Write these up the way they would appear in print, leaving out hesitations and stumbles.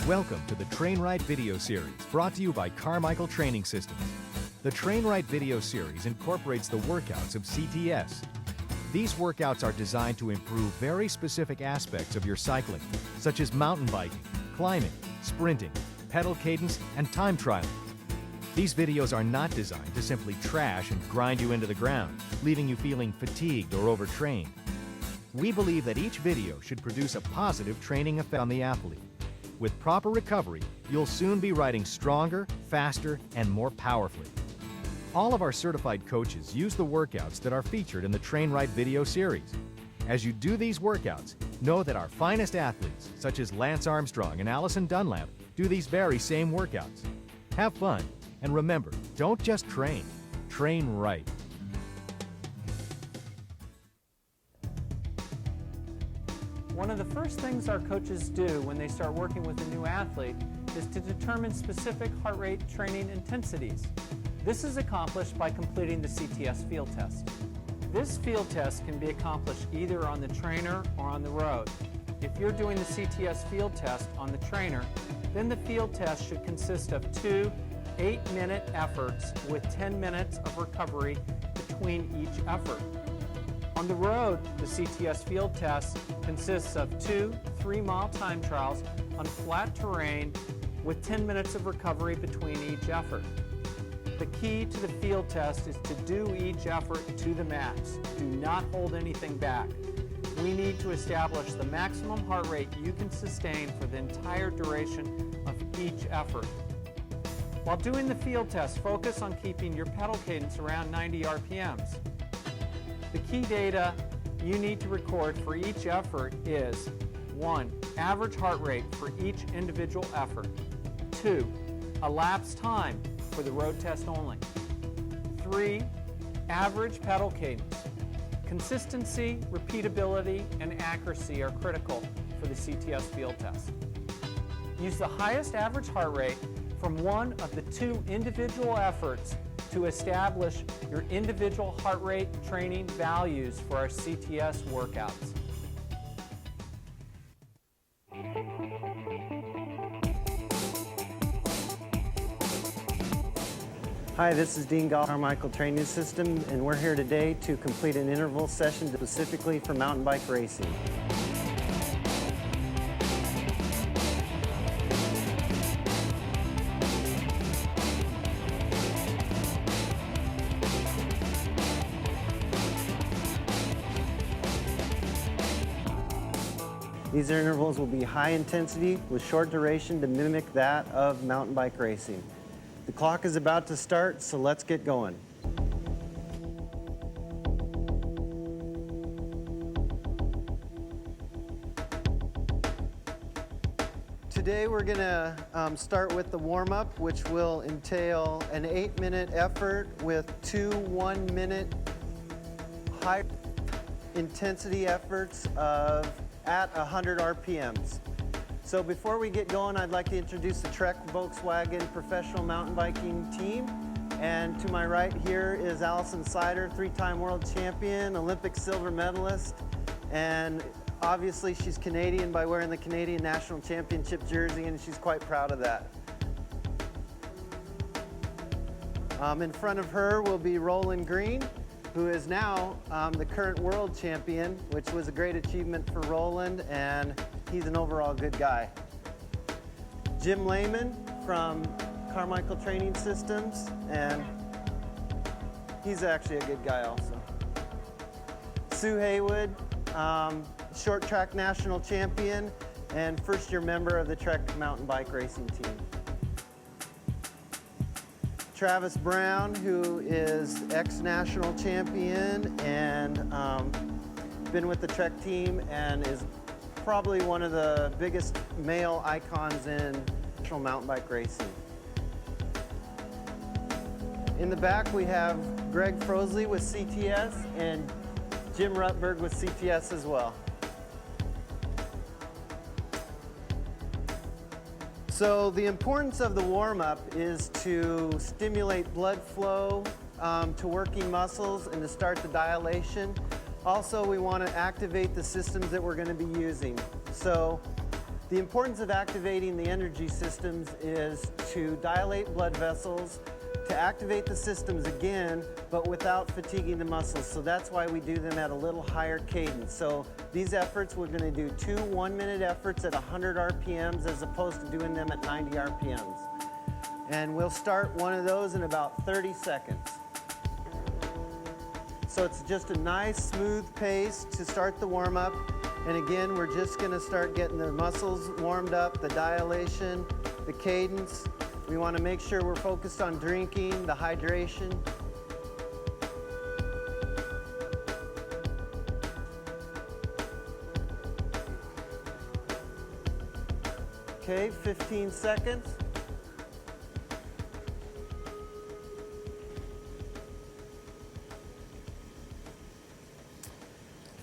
Welcome to the Train Right video series, brought to you by Carmichael Training Systems. The Train Right video series incorporates the workouts of CTS. These workouts are designed to improve very specific aspects of your cycling, such as mountain biking, climbing, sprinting, pedal cadence, and time trialing. These videos are not designed to simply trash and grind you into the ground, leaving you feeling fatigued or overtrained. We believe that each video should produce a positive training effect on the athlete. With proper recovery, you'll soon be riding stronger, faster, and more powerfully. All of our certified coaches use the workouts that are featured in the Train Right video series. As you do these workouts, know that our finest athletes, such as Lance Armstrong and Allison Dunlap, do these very same workouts. Have fun, and remember, don't just train, train right. One of the first things our coaches do when they start working with a new athlete is to determine specific heart rate training intensities. This is accomplished by completing the CTS field test. This field test can be accomplished either on the trainer or on the road. If you're doing the CTS field test on the trainer, then the field test should consist of 2 8-minute efforts with 10 minutes of recovery between each effort. On the road, the CTS field test consists of 2 3-mile time trials on flat terrain with 10 minutes of recovery between each effort. The key to the field test is to do each effort to the max. Do not hold anything back. We need to establish the maximum heart rate you can sustain for the entire duration of each effort. While doing the field test, focus on keeping your pedal cadence around 90 RPMs. The key data you need to record for each effort is 1. Average heart rate for each individual effort. 2. Elapsed time for the road test only. 3. Average pedal cadence. Consistency, repeatability, and accuracy are critical for the CTS field test. Use the highest average heart rate from one of the 2 individual efforts to establish your individual heart rate training values for our CTS workouts. Hi, this is Dean Golich, Carmichael Training System, and we're here today to complete an interval session specifically for mountain bike racing. These intervals will be high intensity with short duration to mimic that of mountain bike racing. The clock is about to start, so let's get going. Today we're going to start with the warm-up, which will entail an 8-minute effort with 2 1-minute high intensity efforts at 100 RPMs. So before we get going, I'd like to introduce the Trek Volkswagen professional mountain biking team. And to my right here is Allison Sider, 3-time world champion, Olympic silver medalist, and obviously she's Canadian by wearing the Canadian National Championship jersey, and she's quite proud of that. In front of her will be Roland Green, who is now the current world champion, which was a great achievement for Roland, and he's an overall good guy. Jim Lehman from Carmichael Training Systems, and he's actually a good guy also. Sue Haywood, short track national champion and first-year member of the Trek mountain bike racing team. Travis Brown, who is ex-national champion and been with the Trek team and is probably one of the biggest male icons in national mountain bike racing. In the back we have Greg Frosley with CTS and Jim Rutberg with CTS as well. So the importance of the warm-up is to stimulate blood flow to working muscles and to start the dilation. Also, we want to activate the systems that we're going to be using. So The importance of activating the energy systems is to dilate blood vessels, to activate the systems again, but without fatiguing the muscles. So that's why we do them at a little higher cadence. So these efforts, we're going to do 2 1-minute efforts at 100 RPMs as opposed to doing them at 90 RPMs. And we'll start one of those in about 30 seconds. So it's just a nice smooth pace to start the warm-up. And again, we're just going to start getting the muscles warmed up, the dilation, the cadence. We want to make sure we're focused on drinking, the hydration. Okay, 15 seconds.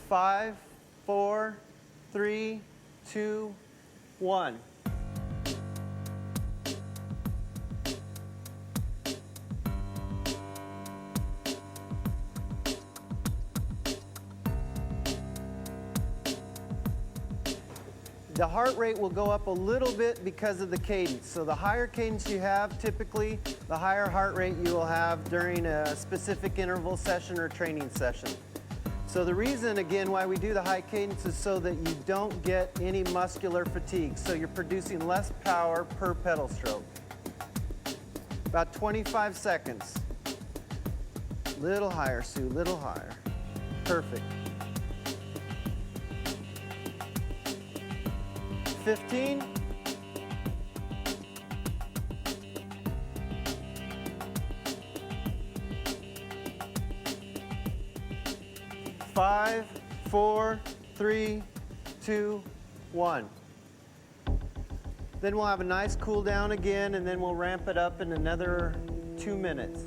5, 4, 3, 2, 1. The heart rate will go up a little bit because of the cadence. So the higher cadence you have, typically, the higher heart rate you will have during a specific interval session or training session. So the reason, again, why we do the high cadence is so that you don't get any muscular fatigue. So you're producing less power per pedal stroke. About 25 seconds. Little higher, Sue, little higher. Perfect. 15. 5, 4, 3, 2, 1. Then we'll have a nice cool down again, and then we'll ramp it up in another 2 minutes.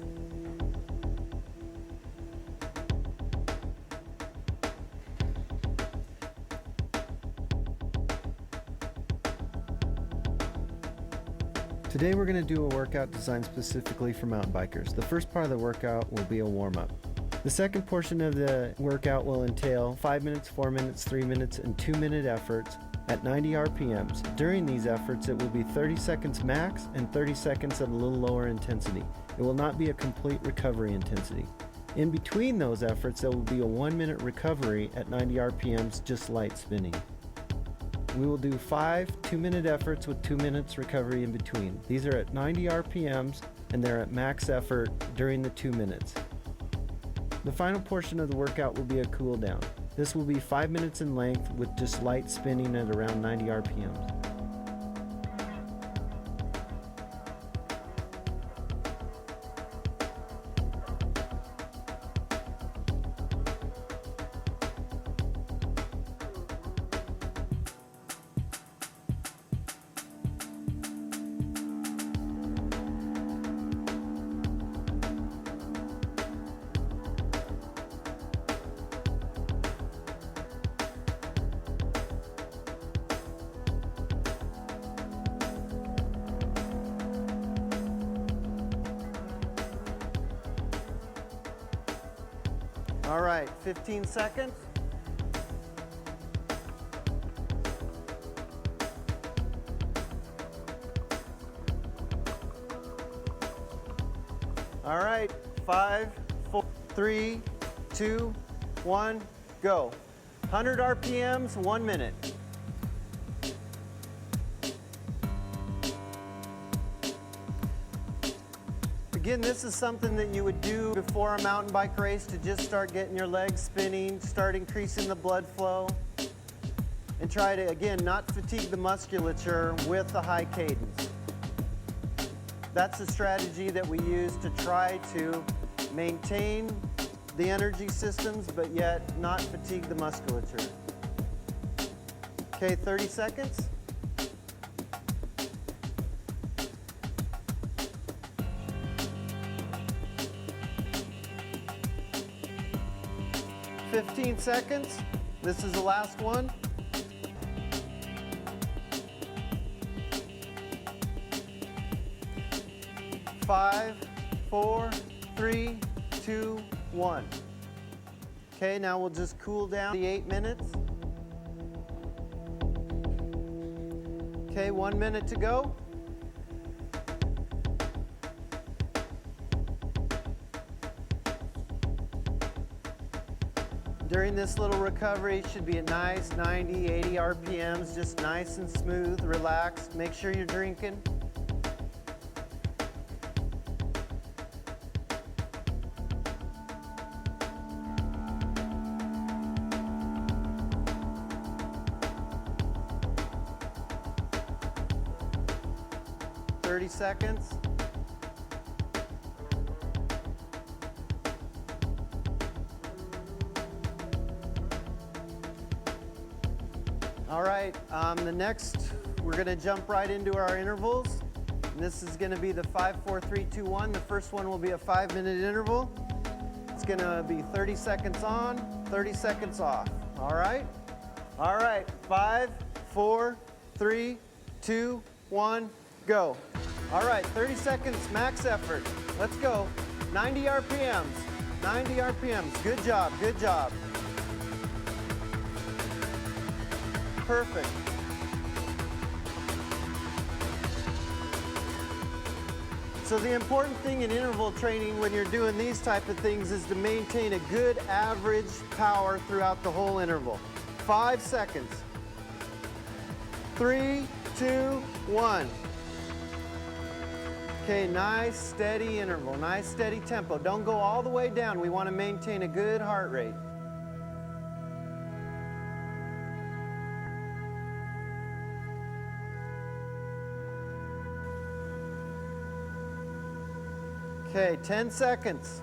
Today we're going to do a workout designed specifically for mountain bikers. The first part of the workout will be a warm-up. The second portion of the workout will entail 5 minutes, 4 minutes, 3 minutes, and 2-minute efforts at 90 RPMs. During these efforts, it will be 30 seconds max and 30 seconds at a little lower intensity. It will not be a complete recovery intensity. In between those efforts, there will be a 1-minute recovery at 90 RPMs, just light spinning. We will do 5 2-minute efforts with 2 minutes recovery in between. These are at 90 RPMs and they're at max effort during the 2 minutes. The final portion of the workout will be a cool down. This will be 5 minutes in length with just light spinning at around 90 RPMs. All right, 15 seconds. All right, 5, 4, 3, 2, 1, go. 100 RPMs, 1 minute. Again, this is something that you would do before a mountain bike race to just start getting your legs spinning, start increasing the blood flow, and try to, again, not fatigue the musculature with the high cadence. That's a strategy that we use to try to maintain the energy systems, but yet not fatigue the musculature. Okay, 30 seconds. 15 seconds. This is the last one. Five, 4, 3, 2, 1. Okay, now we'll just cool down the 8 minutes. Okay, 1 minute to go. During this little recovery, should be at nice 90, 80 RPMs, just nice and smooth, relaxed. Make sure you're drinking. Seconds. All right, the next, we're going to jump right into our intervals. And this is going to be the 5, 4, 3, 2, 1. The first one will be a 5-minute interval. It's going to be 30 seconds on, 30 seconds off. All right? All right, 5, 4, 3, 2, 1, go. All right, 30 seconds, max effort. Let's go. 90 RPMs, 90 RPMs. Good job, good job. Perfect. So the important thing in interval training when you're doing these type of things is to maintain a good average power throughout the whole interval. 5 seconds. 3, 2, 1. Okay, nice steady interval, nice steady tempo. Don't go all the way down. We want to maintain a good heart rate. Okay, 10 seconds.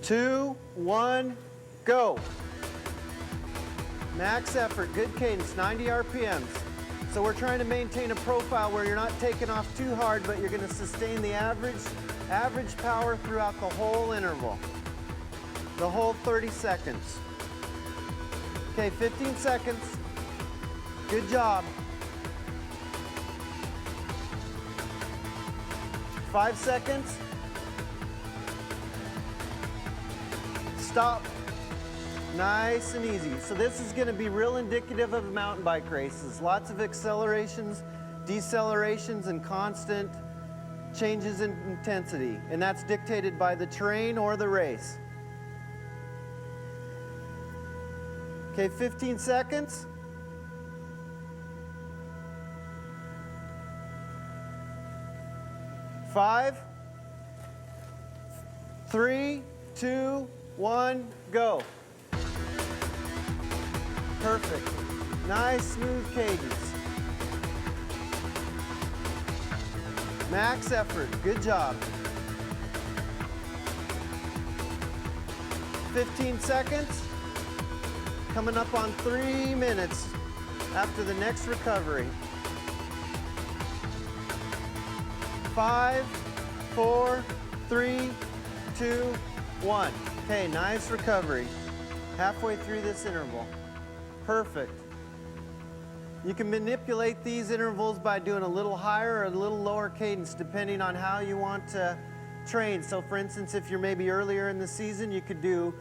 2, 1, go. Max effort, good cadence, 90 RPMs. So we're trying to maintain a profile where you're not taking off too hard, but you're going to sustain the average power throughout the whole interval. The whole 30 seconds. Okay, 15 seconds. Good job. 5 seconds. Stop. Nice and easy. So this is going to be real indicative of mountain bike races. Lots of accelerations, decelerations, and constant changes in intensity. And that's dictated by the terrain or the race. Okay, 15 seconds. 5, 3, 2, 1, go. Perfect. Nice, smooth cadence. Max effort. Good job. 15 seconds. Coming up on 3 minutes after the next recovery. 5, 4, 3, 2, 1. Okay, nice recovery. Halfway through this interval. Perfect. You can manipulate these intervals by doing a little higher or a little lower cadence depending on how you want to train. So for instance, if you're maybe earlier in the season, you could do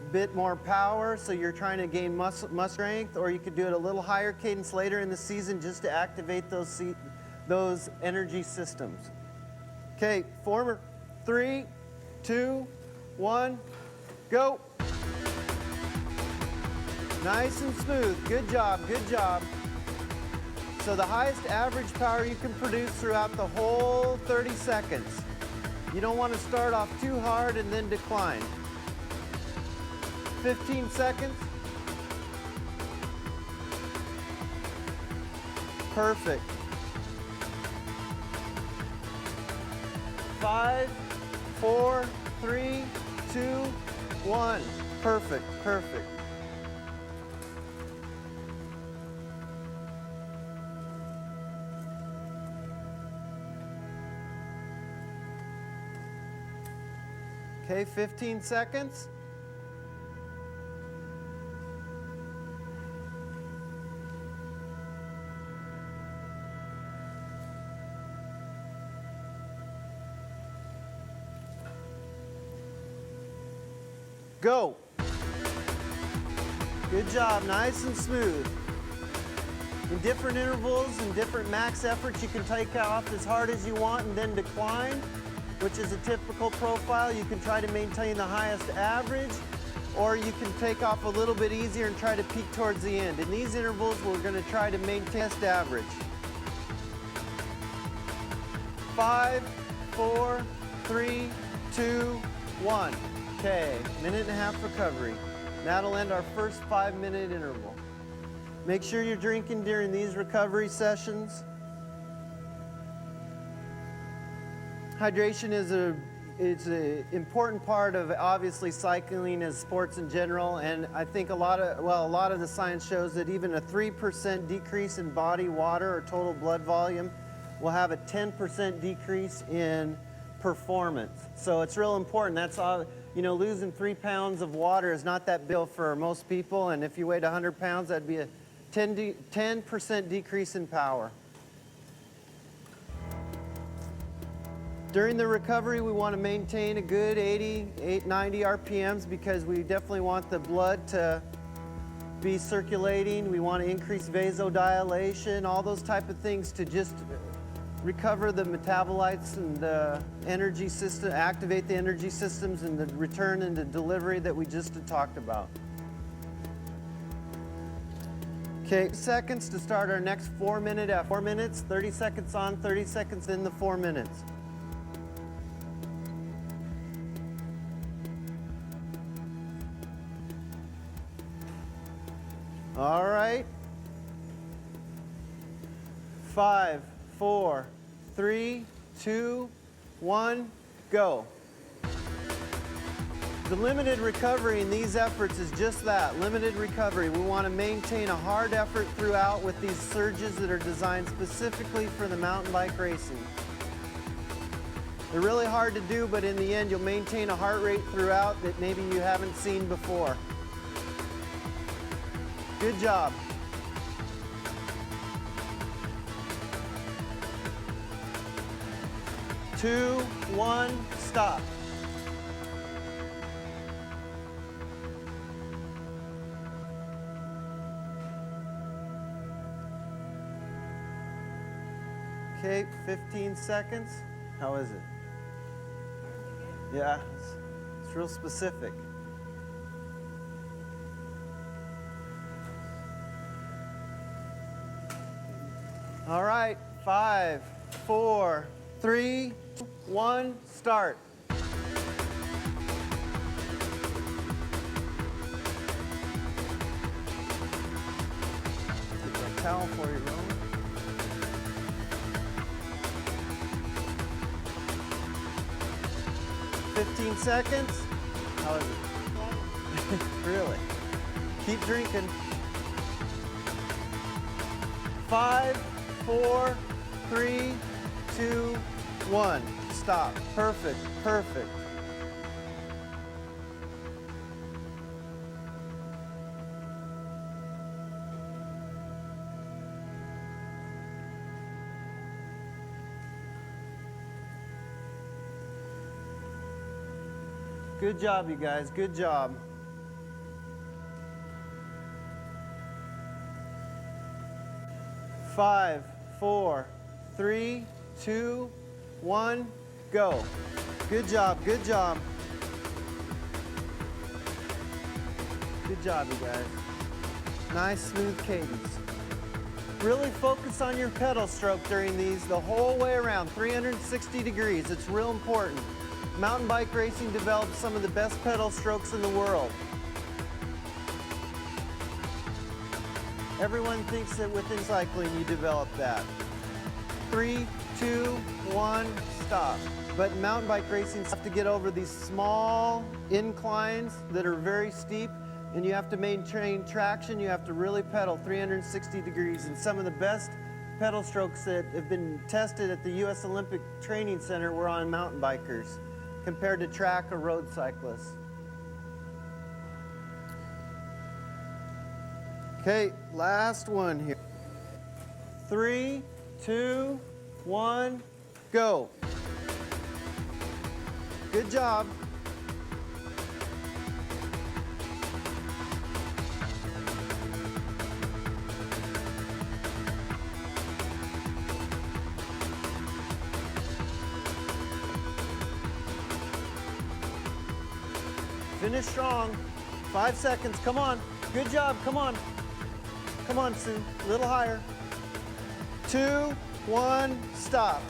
a bit more power, so you're trying to gain muscle strength, or you could do it a little higher cadence later in the season just to activate those energy systems. Okay, 4, 3, 2, 1, go. Nice and smooth. Good job, good job. So the highest average power you can produce throughout the whole 30 seconds. You don't want to start off too hard and then decline. 15 seconds. Perfect. 5, 4, 3, 2, 1. Perfect, perfect. Okay, 15 seconds. Go. Good job, nice and smooth. In different intervals and different max efforts, you can take off as hard as you want and then decline, which is a typical profile. You can try to maintain the highest average, or you can take off a little bit easier and try to peak towards the end. In these intervals, we're going to try to maintain the average. 5, 4, 3, 2, 1. Okay, minute and a half recovery. That'll end our first 5-minute interval. Make sure you're drinking during these recovery sessions. Hydration is an important part of obviously cycling as sports in general, and I think a lot of the science shows that even a 3% decrease in body water or total blood volume will have a 10% decrease in performance. So it's real important. That's all. You know, losing 3 pounds of water is not that big for most people, and if you weighed 100 pounds, that'd be a 10% decrease in power. During the recovery, we want to maintain a good 90 RPMs because we definitely want the blood to be circulating. We want to increase vasodilation, all those type of things to just recover the metabolites and the energy system, activate the energy systems and the return and the delivery that we just talked about. Okay, seconds to start our next 4-minute effort. 4 minutes, 30 seconds on, 30 seconds in the 4 minutes. All right. 5, 4, 3, 2, 1, go. The limited recovery in these efforts is just that, limited recovery. We want to maintain a hard effort throughout with these surges that are designed specifically for the mountain bike racing. They're really hard to do, but in the end, you'll maintain a heart rate throughout that maybe you haven't seen before. Good job. Two, one, stop. Okay, 15 seconds. How is it? Yeah, it's real specific. All right, 5, 4, 3, 1, start. Get that towel for you, Roman. $15 seconds. How is it? Really? Keep drinking. 5, 4, 3, 2, 1. Stop. Perfect. Perfect. Good job, you guys. Good job. Five, 4, 3, 2, 1, go. Good job. Good job. Good job, you guys. Nice, smooth cadence. Really focus on your pedal stroke during these the whole way around, 360 degrees. It's real important. Mountain bike racing develops some of the best pedal strokes in the world. Everyone thinks that within cycling you develop that. 3, 2, 1, stop. But in mountain bike racing, you have to get over these small inclines that are very steep, and you have to maintain traction. You have to really pedal 360 degrees. And some of the best pedal strokes that have been tested at the U.S. Olympic Training Center were on mountain bikers compared to track or road cyclists. Okay, last one here. 3, 2, 1, go. Good job. Finish strong. 5 seconds, come on. Good job, come on. Come on, Sue, a little higher. 2, 1, stop.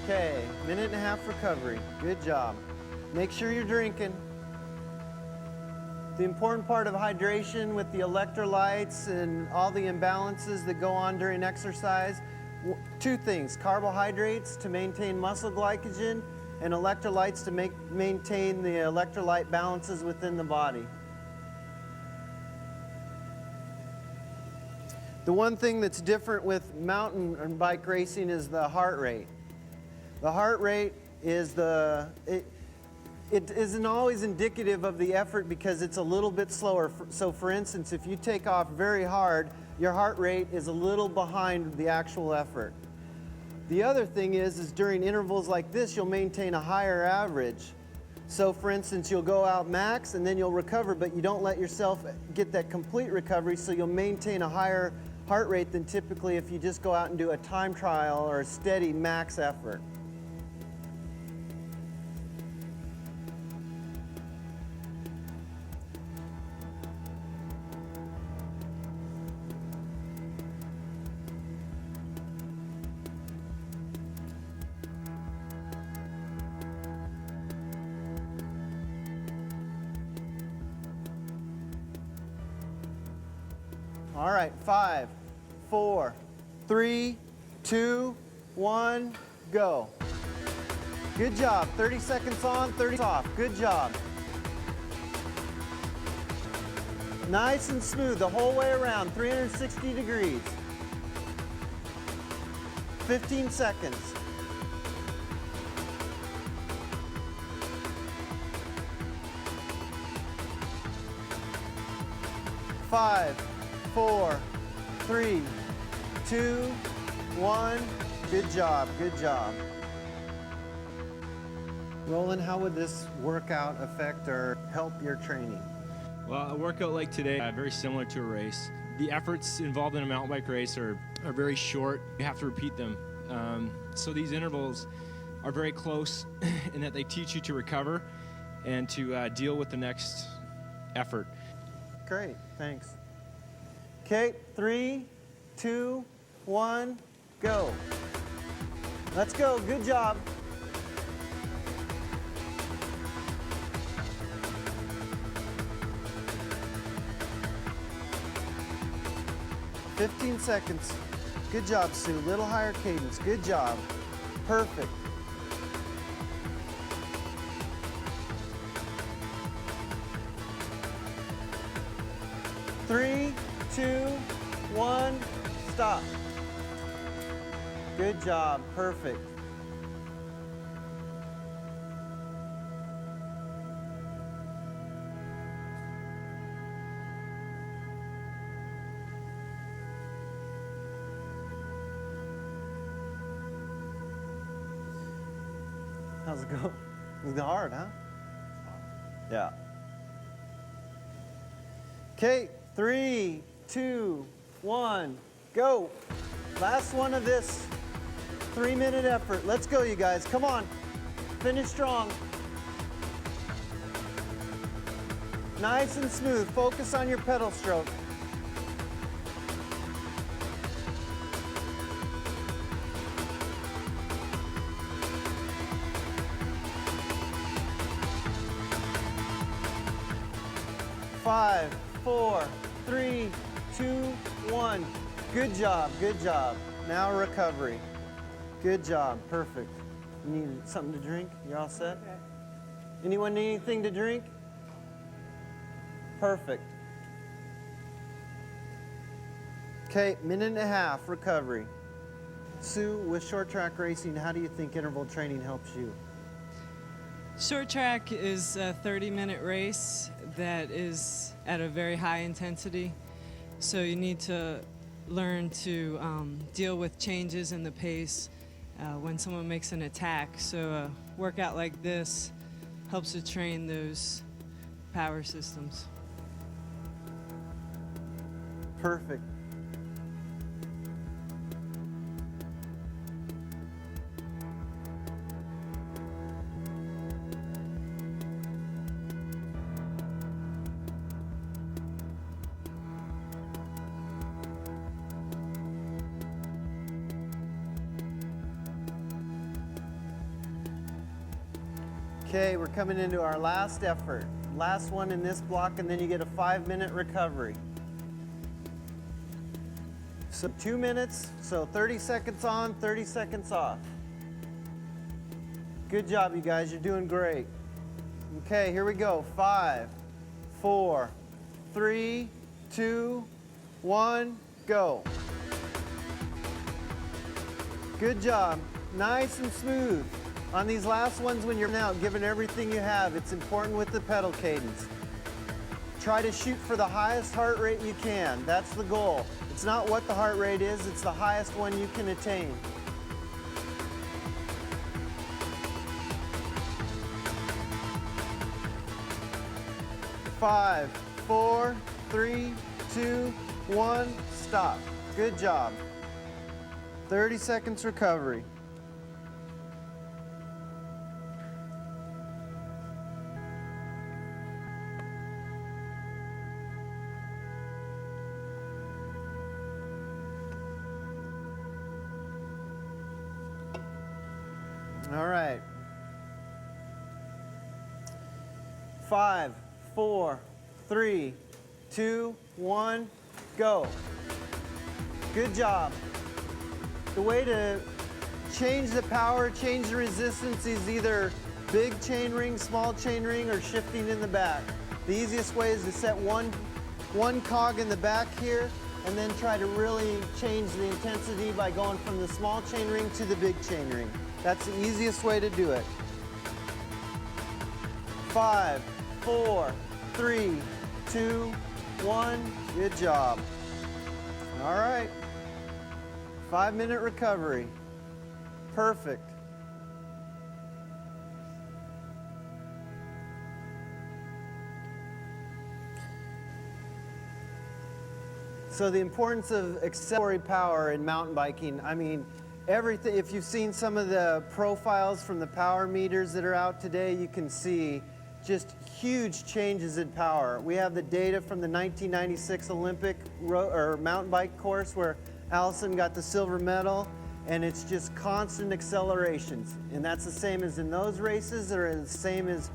Okay, minute and a half recovery. Good job. Make sure you're drinking. The important part of hydration with the electrolytes and all the imbalances that go on during exercise, 2 things, carbohydrates to maintain muscle glycogen and electrolytes to maintain the electrolyte balances within the body. The one thing that's different with mountain bike racing is the heart rate. The heart rate is it isn't always indicative of the effort because it's a little bit slower. So for instance, if you take off very hard, your heart rate is a little behind the actual effort. The other thing is during intervals like this, you'll maintain a higher average. So for instance, you'll go out max and then you'll recover, but you don't let yourself get that complete recovery, so you'll maintain a higher heart rate than typically if you just go out and do a time trial or a steady max effort. All right, 5, 4, 3, 2, 1, go. Good job. 30 seconds on, 30 off. Good job. Nice and smooth the whole way around, 360 degrees. 15 seconds. 5, 4, 3, 2, 1. Good job, good job. Roland, how would this workout affect or help your training? Well, a workout like today, very similar to a race. The efforts involved in a mountain bike race are very short. You have to repeat them. So these intervals are very close in that they teach you to recover and to deal with the next effort. Great, thanks. Okay, 3, 2, 1, go. Let's go, good job. "15 seconds. Good job, Sue. Little higher cadence. Good job. Perfect. Three, 2, 1, stop. Good job. Perfect. How's it go? It's hard, huh? Yeah. Okay, 3, 2, 1, go. Last one of this 3-minute effort. Let's go, you guys. Come on. Finish strong. Nice and smooth. Focus on your pedal stroke. Five, 4, 3, 2, 1. Good job, good job. Now recovery. Good job, perfect. You need something to drink? You're all set? Okay. Anyone need anything to drink? Perfect. Okay, minute and a half recovery. Sue, with short track racing, how do you think interval training helps you? Short track is a 30-minute race that is at a very high intensity. So you need to learn to deal with changes in the pace when someone makes an attack. So a workout like this helps to train those power systems. Perfect. Okay, we're coming into our last effort. Last one in this block, and then you get a 5-minute recovery. So 2 minutes, so 30 seconds on, 30 seconds off. Good job, you guys, you're doing great. Okay, here we go. 5, 4, 3, 2, 1, go. Good job, nice and smooth. On these last ones, when you're out, giving everything you have, it's important with the pedal cadence. Try to shoot for the highest heart rate you can. That's the goal. It's not what the heart rate is, it's the highest one you can attain. Five, 4, 3, 2, 1, stop. Good job. 30 seconds recovery. All right. 5, 4, 3, 2, 1, go. Good job. The way to change the power, change the resistance is either big chain ring, small chain ring, or shifting in the back. The easiest way is to set one cog in the back here and then try to really change the intensity by going from the small chain ring to the big chain ring. That's the easiest way to do it. 5, 4, 3, 2, 1. Good job. All right. 5-minute recovery. Perfect. So the importance of accessory power in mountain biking, I mean, everything, if you've seen some of the profiles from the power meters that are out today, you can see just huge changes in power. We have the data from the 1996 Olympic mountain bike course where Allison got the silver medal, and it's just constant accelerations. And that's the same as in those races, or the same as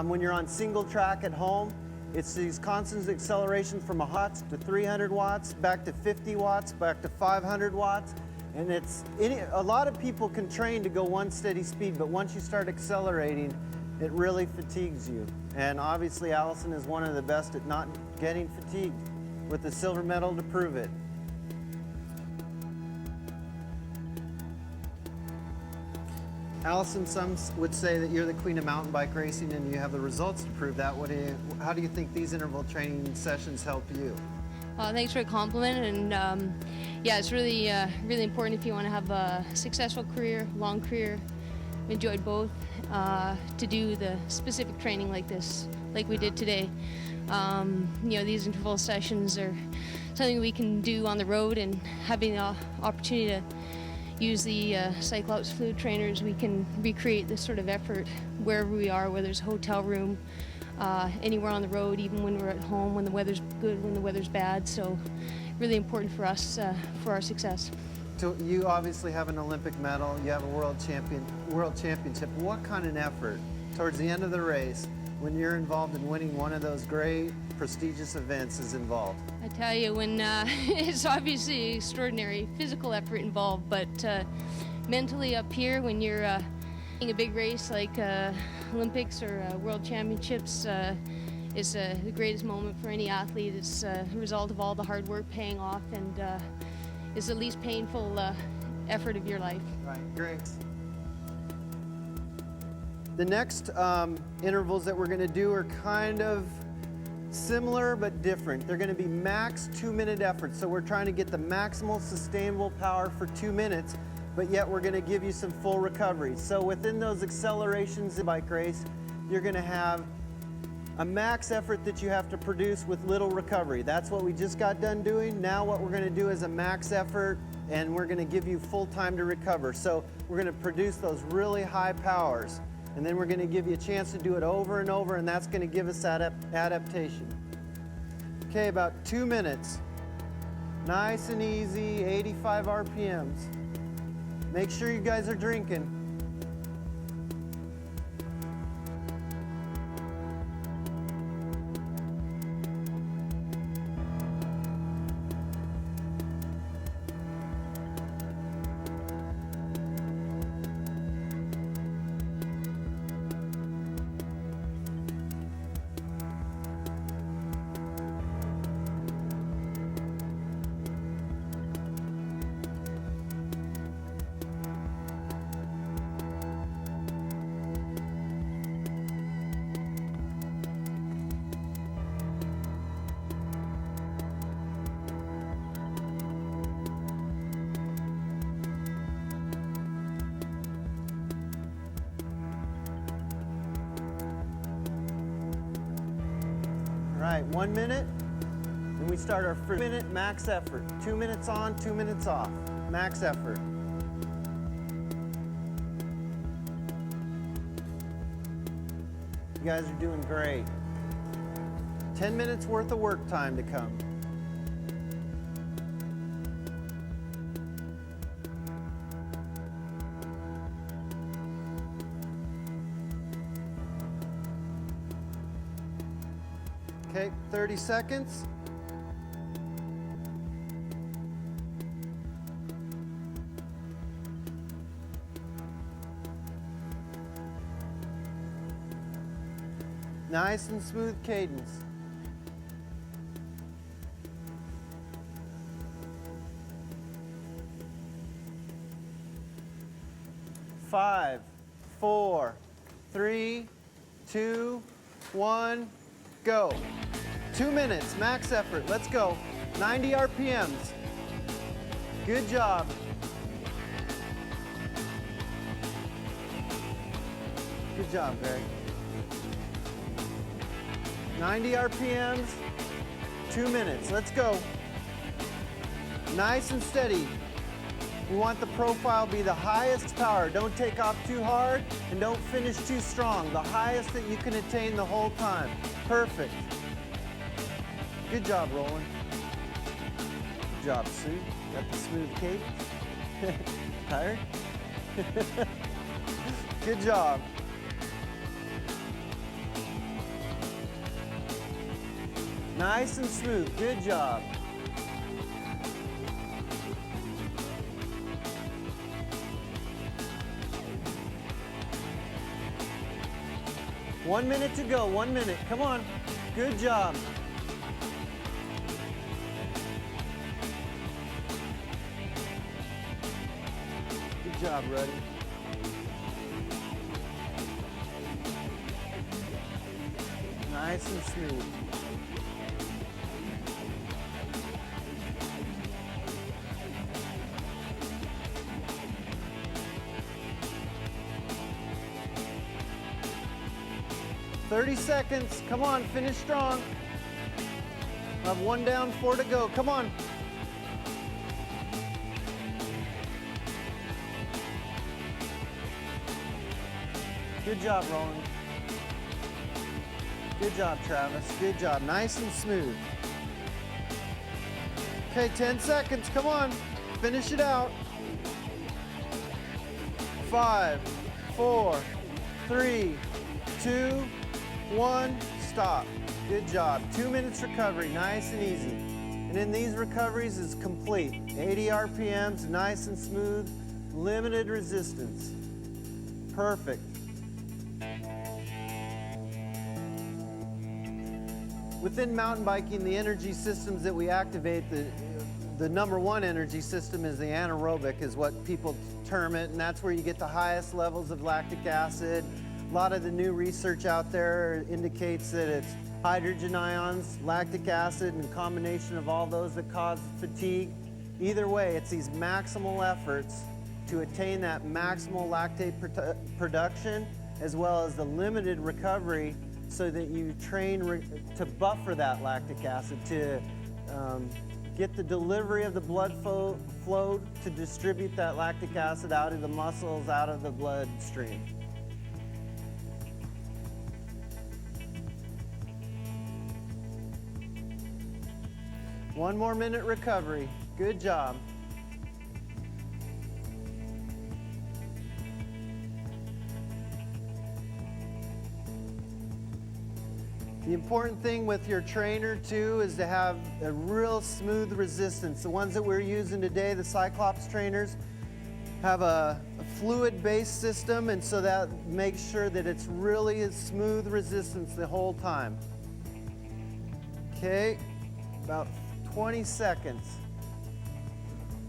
when you're on single track at home. It's these constant accelerations from 100 watts to 300 watts, back to 50 watts, back to 500 watts. And a lot of people can train to go one steady speed, but once you start accelerating, it really fatigues you. And obviously Allison is one of the best at not getting fatigued, with the silver medal to prove it. Allison, some would say that you're the queen of mountain bike racing and you have the results to prove that. How do you think these interval training sessions help you? Thanks for the compliment, and yeah, it's really important if you want to have a successful career, long career. Enjoyed both, to do the specific training like this, like we did today. These interval sessions are something we can do on the road, and having the opportunity to use the Cyclops fluid trainers, we can recreate this sort of effort wherever we are, whether it's a hotel room, anywhere on the road, even when we're at home, when the weather's good, when the weather's bad. So really important for us, for our success. So you obviously have an Olympic medal, you have a world championship. What kind of effort towards the end of the race, when you're involved in winning one of those great prestigious events, is involved? I tell you, when it's obviously extraordinary physical effort involved, but mentally up here, when you're in a big race like Olympics or World Championships, is the greatest moment for any athlete. It's a result of all the hard work paying off, and is the least painful effort of your life. Right, great. The next intervals that we're going to do are kind of similar but different. They're going to be max 2-minute efforts. So we're trying to get the maximal sustainable power for 2 minutes, but yet we're going to give you some full recovery. So within those accelerations in bike race, you're going to have a max effort that you have to produce with little recovery. That's what we just got done doing. Now what we're going to do is a max effort, and we're going to give you full time to recover. So we're going to produce those really high powers, and then we're going to give you a chance to do it over and over, and that's going to give us that adaptation. Okay, about 2 minutes. Nice and easy, 85 RPMs. Make sure you guys are drinking. right, 1 minute. Then we start our first minute max effort. 2 minutes on, 2 minutes off. Max effort. You guys are doing great. 10 minutes worth of work time to come. Okay, 30 seconds. Nice and smooth cadence. Five, 4, 3, 2, 1, go. 2 minutes, max effort, let's go. 90 RPMs. Good job. Good job, Greg. 90 RPMs, 2 minutes, let's go. Nice and steady. We want the profile to be the highest power. Don't take off too hard and don't finish too strong. The highest that you can attain the whole time. Perfect. Good job, Roland. Good job, Sue. Got the smooth cadence. Tired? Good job. Nice and smooth. Good job. One minute to go. 1 minute. Come on. Good job. Good job, Ruddy. Nice and smooth. "30 seconds. Come on, finish strong. We'll have 1 down, 4 to go. Come on. Good job, Roland. Good job, Travis. Good job. Nice and smooth. Okay, 10 seconds. Come on. Finish it out. 5, 4, 3, 2, 1, stop. Good job. 2 minutes recovery, nice and easy. And in these recoveries is complete. 80 RPMs, nice and smooth, limited resistance. Perfect. Within mountain biking, the energy systems that we activate, the number one energy system is the anaerobic, is what people term it, and that's where you get the highest levels of lactic acid. A lot of the new research out there indicates that it's hydrogen ions, lactic acid, and a combination of all those that cause fatigue. Either way, it's these maximal efforts to attain that maximal lactate production, as well as the limited recovery, so that you train to buffer that lactic acid, to get the delivery of the blood flow to distribute that lactic acid out of the muscles, out of the bloodstream. One more minute recovery. Good job. The important thing with your trainer too is to have a real smooth resistance. The ones that we're using today, the Cyclops trainers, have a fluid-based system, and so that makes sure that it's really a smooth resistance the whole time. Okay, about 20 seconds.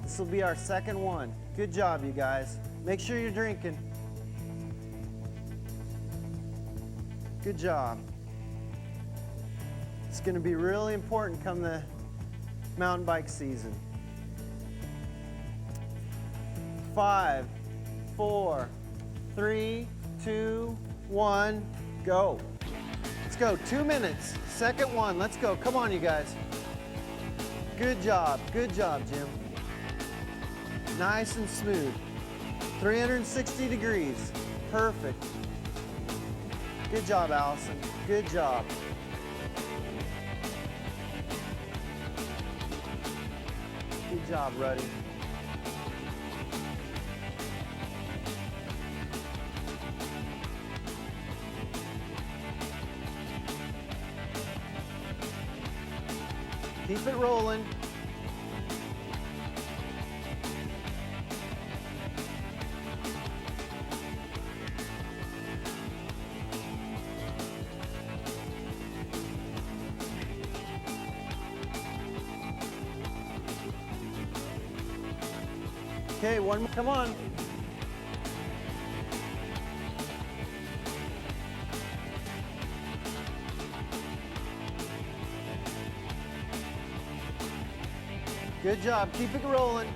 This will be our second one. Good job, you guys. Make sure you're drinking. Good job. It's going to be really important come the mountain bike season. 5, 4, 3, 2, 1, go. Let's go. 2 minutes. Second one. Let's go. Come on, you guys. Good job. Good job, Jim. Nice and smooth. 360 degrees. Perfect. Good job, Allison. Good job. Good job, Ruddy. Keep it rolling. Okay, one more. Come on. Good job. Keep it rolling.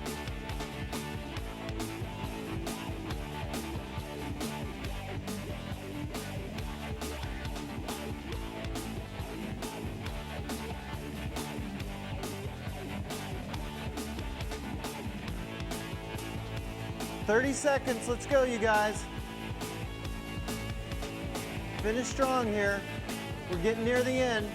"30 seconds. Let's go, you guys. Finish strong here. We're getting near the end.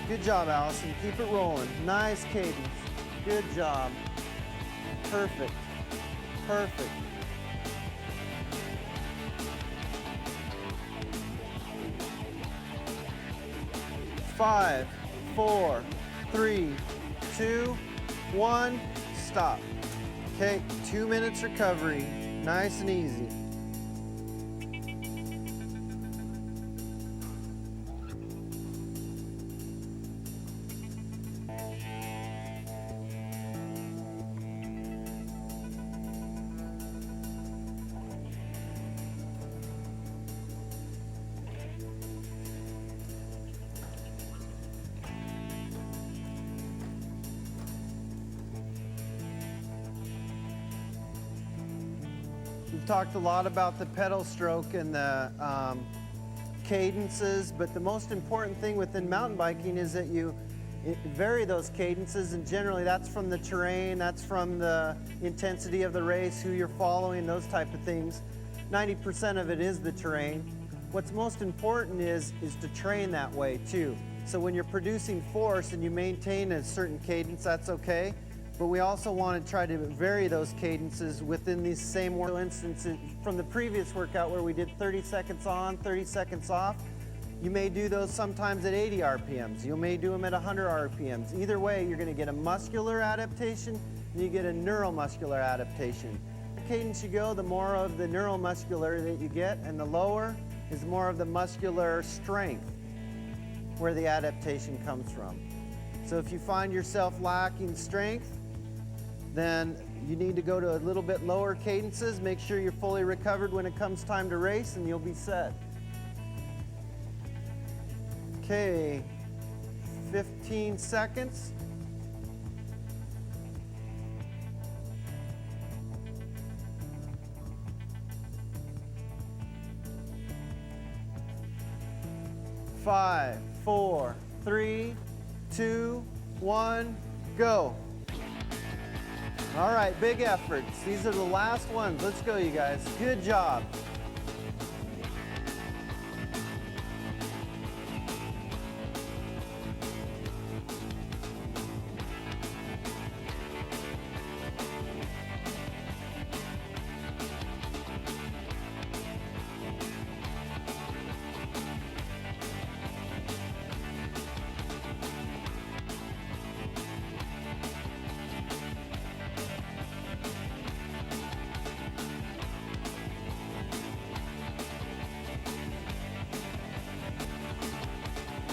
Good job, Allison. Keep it rolling. Nice cadence. Good job. Perfect. Perfect. Five, 4, 3, 2, 1, stop. Okay, 2 minutes recovery. Nice and easy. We've talked a lot about the pedal stroke and the cadences, but the most important thing within mountain biking is that you vary those cadences, and generally that's from the terrain, that's from the intensity of the race, who you're following, those type of things. 90% of it is the terrain. What's most important is to train that way too. So when you're producing force and you maintain a certain cadence, that's okay. But we also want to try to vary those cadences within these same instances. From the previous workout where we did 30 seconds on, 30 seconds off, you may do those sometimes at 80 RPMs. You may do them at 100 RPMs. Either way, you're going to get a muscular adaptation and you get a neuromuscular adaptation. The cadence you go, the more of the neuromuscular that you get, and the lower is more of the muscular strength where the adaptation comes from. So if you find yourself lacking strength, then you need to go to a little bit lower cadences. Make sure you're fully recovered when it comes time to race, and you'll be set. Okay, 15 seconds. Five, 4, 3, 2, 1, go. All right, big efforts. These are the last ones. Let's go, you guys. Good job.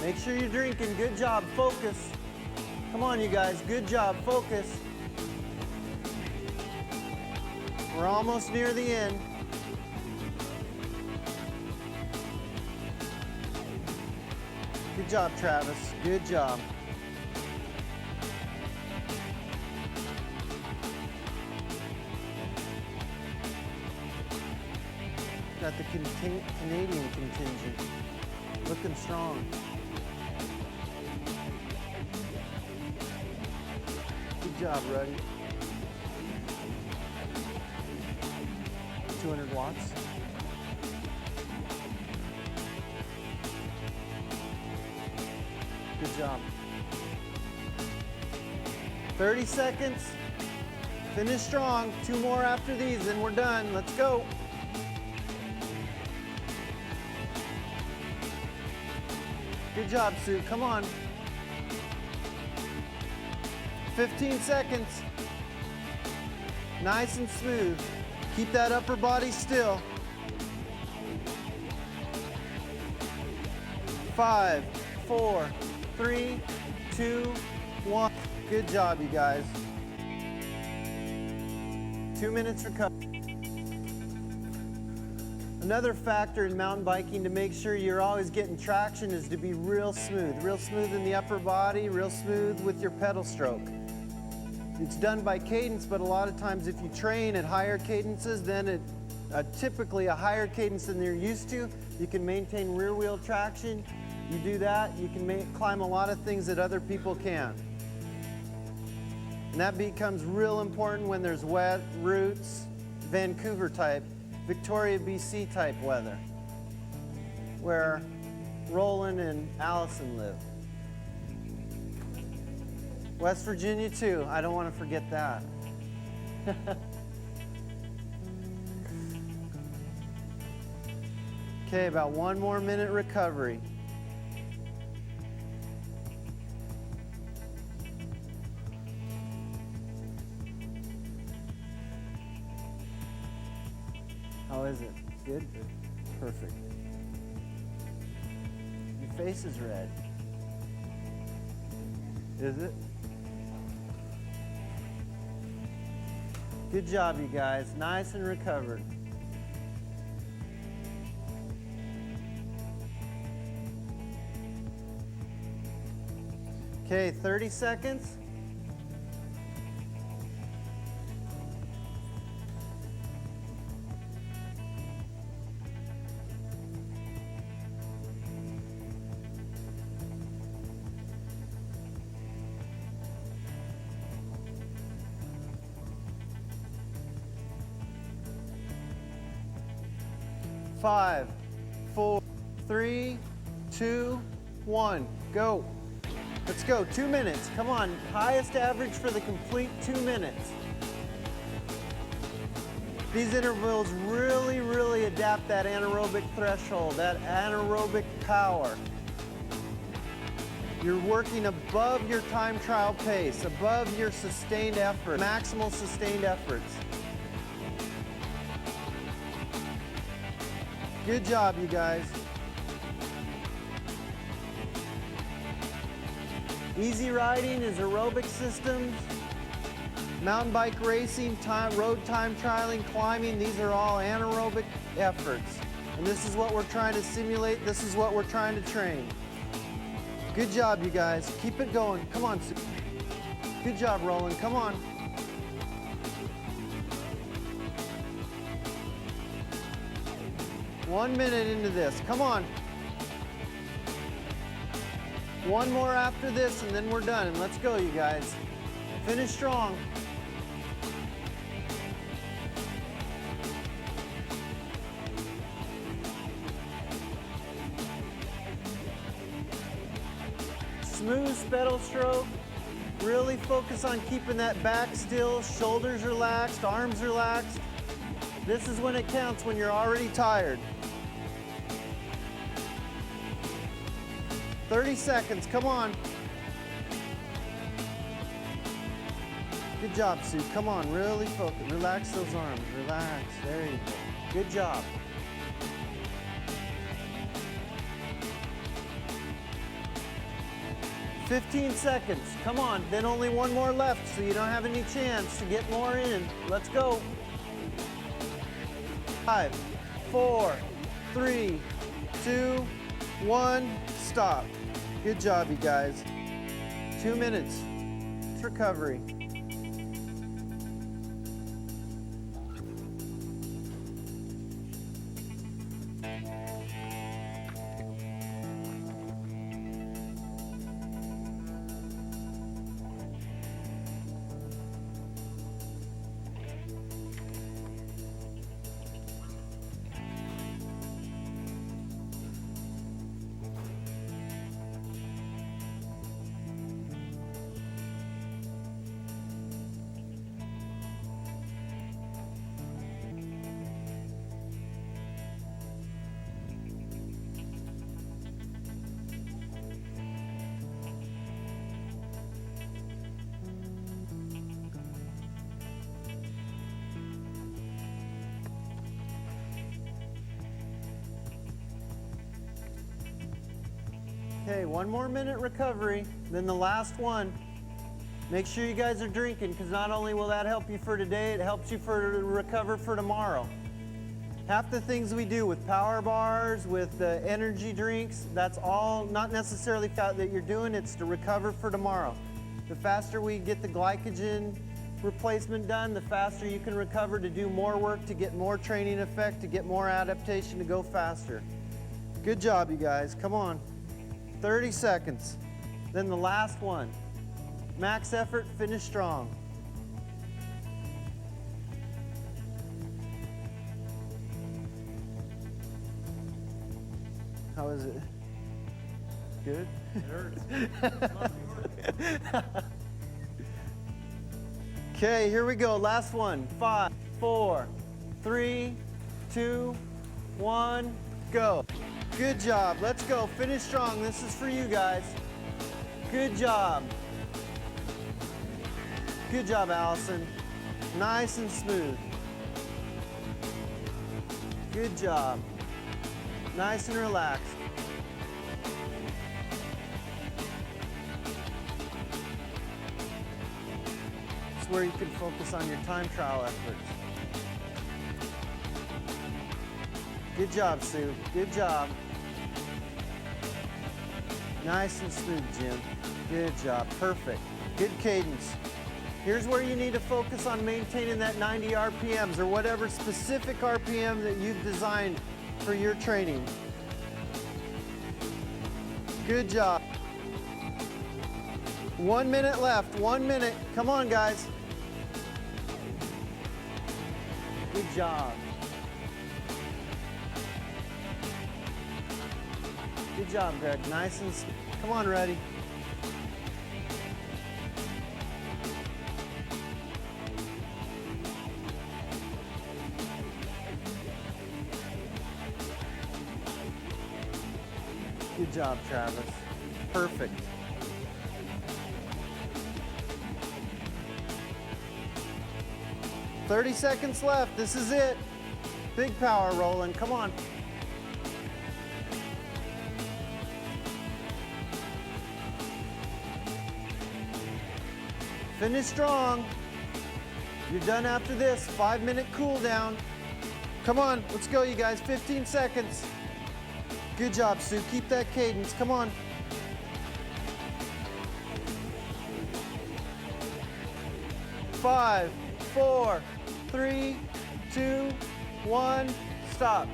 Make sure you're drinking. Good job. Focus. Come on, you guys. Good job. Focus. We're almost near the end. Good job, Travis. Good job. Got the Canadian contingent. Looking strong. Good job, Ruddy. 200 watts. Good job. 30 seconds. Finish strong. 2 more after these, and we're done. Let's go. Good job, Sue. Come on. 15 seconds. Nice and smooth. Keep that upper body still. 5, 4, 3, 2, 1. Good job, you guys. 2 minutes recovery. Another factor in mountain biking to make sure you're always getting traction is to be real smooth in the upper body, real smooth with your pedal stroke. It's done by cadence, but a lot of times if you train at higher cadences, then typically a higher cadence than you're used to, you can maintain rear wheel traction. You do that, you can climb a lot of things that other people can't. And that becomes real important when there's wet routes, Vancouver type, Victoria, BC type weather, where Roland and Allison live. West Virginia too, I don't want to forget that. Okay, about 1 more minute recovery. How is it? Good? Perfect. Your face is red. Is it? Good job, you guys. Nice and recovered. Okay, 30 seconds. Five, 4, 3, 2, 1, go. Let's go, 2 minutes. Come on, highest average for the complete 2 minutes. These intervals really adapt that anaerobic threshold, that anaerobic power. You're working above your time trial pace, above your sustained effort, maximal sustained efforts. Good job, you guys. Easy riding is aerobic systems. Mountain bike racing, road time trialing, climbing, these are all anaerobic efforts. And this is what we're trying to simulate. This is what we're trying to train. Good job, you guys. Keep it going. Come on, Sue. Good job, Roland. Come on. One minute into this. Come on. One more after this, and then we're done. And let's go, you guys. Finish strong. Smooth pedal stroke. Really focus on keeping that back still, shoulders relaxed, arms relaxed. This is when it counts, when you're already tired. 30 seconds, come on. Good job, Sue. Come on, really focus. Relax those arms, relax. There you go. Good job. "15 seconds, come on. Then only one more left, so you don't have any chance to get more in. Let's go. 5, 4, 3, 2, 1, stop. Good job, you guys. 2 minutes. It's recovery. Okay, 1 more minute recovery, then the last one. Make sure you guys are drinking, because not only will that help you for today, it helps you to recover for tomorrow. Half the things we do with power bars, with energy drinks, that's all not necessarily that you're doing, it's to recover for tomorrow. The faster we get the glycogen replacement done, the faster you can recover to do more work, to get more training effect, to get more adaptation, to go faster. Good job, you guys. Come on. 30 seconds. Then the last one. Max effort, finish strong. How is it? Good? It hurts. Okay, here we go. Last one. 5, 4, 3, 2, 1, go. Good job. Let's go. Finish strong. This is for you guys. Good job. Good job, Allison. Nice and smooth. Good job. Nice and relaxed. It's where you can focus on your time trial efforts. Good job, Sue. Good job. Nice and smooth, Jim. Good job. Perfect. Good cadence. Here's where you need to focus on maintaining that 90 RPMs or whatever specific RPM that you've designed for your training. Good job. 1 minute left. 1 minute. Come on, guys. Good job. Good job, Greg. Nice and come on, ready. Good job, Travis. Perfect. "30 seconds left. This is it. Big power rolling. Come on. Finish strong. You're done after this. 5-minute cool down. Come on, let's go, you guys. 15 seconds. Good job, Sue. Keep that cadence. Come on. Five, 4, 3, 2, 1. Stop.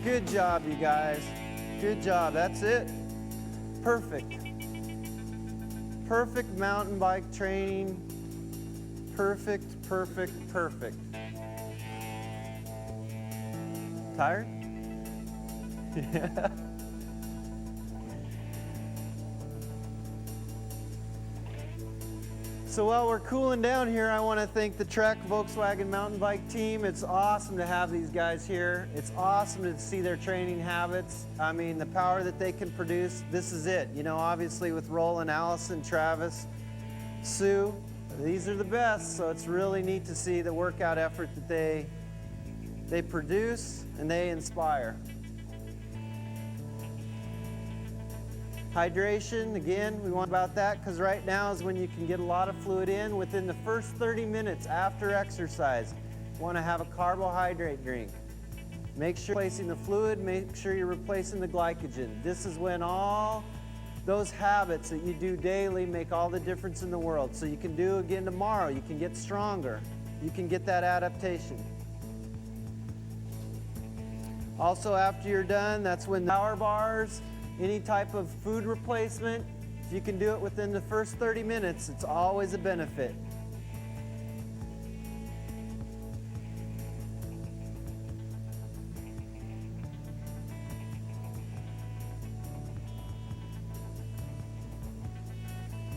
Good job, you guys. Good job. That's it. Perfect. Perfect mountain bike training. Perfect, perfect, perfect. Tired? Yeah. So while we're cooling down here, I want to thank the Trek Volkswagen mountain bike team. It's awesome to have these guys here. It's awesome to see their training habits. I mean, the power that they can produce, this is it. You know, obviously with Roland, Allison, Travis, Sue, these are the best. So it's really neat to see the workout effort that they produce and they inspire. Hydration, again, we want about that because right now is when you can get a lot of fluid in within the first 30 minutes after exercise. You want to have a carbohydrate drink. Make sure you're replacing the fluid, make sure you're replacing the glycogen. This is when all those habits that you do daily make all the difference in the world. So you can do again tomorrow, you can get stronger, you can get that adaptation. Also, after you're done, that's when the power bars, any type of food replacement, if you can do it within the first 30 minutes, it's always a benefit.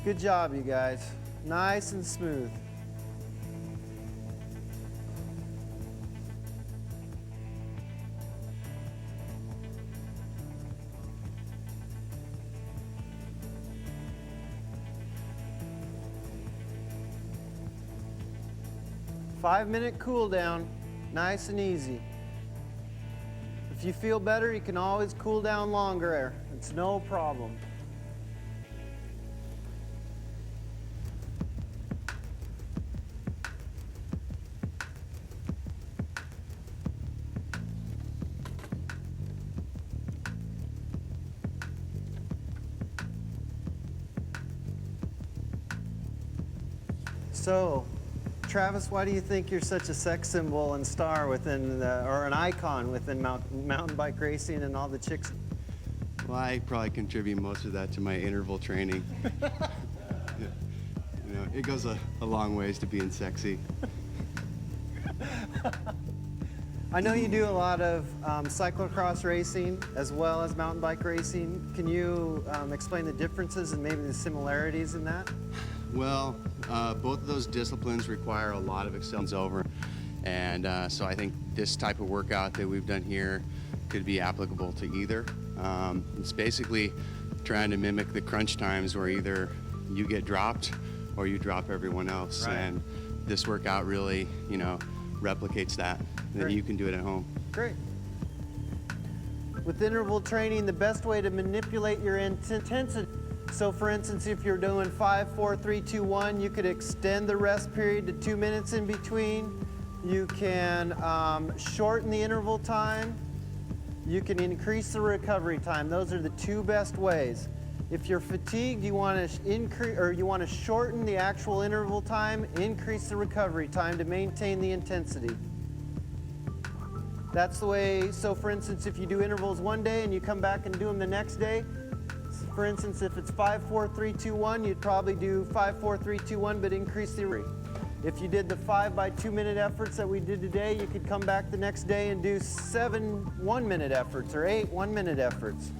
Good job, you guys. Nice and smooth. Five-minute cool down, nice and easy. If you feel better, you can always cool down longer. It's no problem. So, Travis, why do you think you're such a sex symbol and star within or an icon within mountain bike racing and all the chicks? Well, I probably contribute most of that to my interval training. You know, it goes a long ways to being sexy. I know you do a lot of cyclocross racing as well as mountain bike racing. Can you explain the differences and maybe the similarities in that? Well, both of those disciplines require a lot of acceleration over, and so I think this type of workout that we've done here could be applicable to either. It's basically trying to mimic the crunch times where either you get dropped or you drop everyone else. Right. And this workout really, you know, replicates that. Then Great. you can do it at home. Great. With interval training, the best way to manipulate your intensity. So for instance, if you're doing 5, 4, 3, 2, 1, you could extend the rest period to 2 minutes in between. You can shorten the interval time. You can increase the recovery time. Those are the two best ways. If you're fatigued, you want to increase or you want to shorten the actual interval time, increase the recovery time to maintain the intensity. That's the way. So for instance, if you do intervals one day and you come back and do them the next day, for instance, if it's 5, 4, 3, 2, 1, you'd probably do 5, 4, 3, 2, 1, but increase the rate. If you did the 5 by 2 minute efforts that we did today, you could come back the next day and do 7 1-minute efforts or 8 1-minute efforts.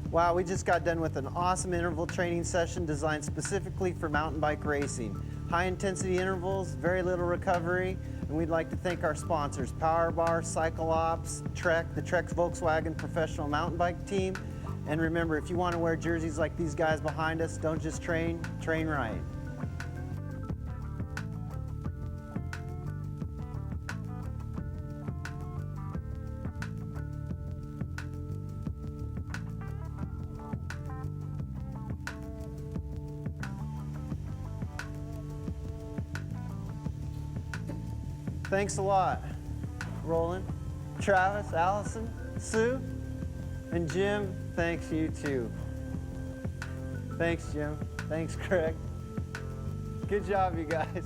Wow, we just got done with an awesome interval training session designed specifically for mountain bike racing. High intensity intervals, very little recovery, and we'd like to thank our sponsors, Power Bar, Cycle Ops, Trek, the Trek Volkswagen Professional Mountain Bike Team. And remember, if you want to wear jerseys like these guys behind us, don't just train, train right. Thanks a lot, Roland, Travis, Allison, Sue, and Jim. Thanks you too. Thanks, Jim. Thanks, Craig. Good job, you guys.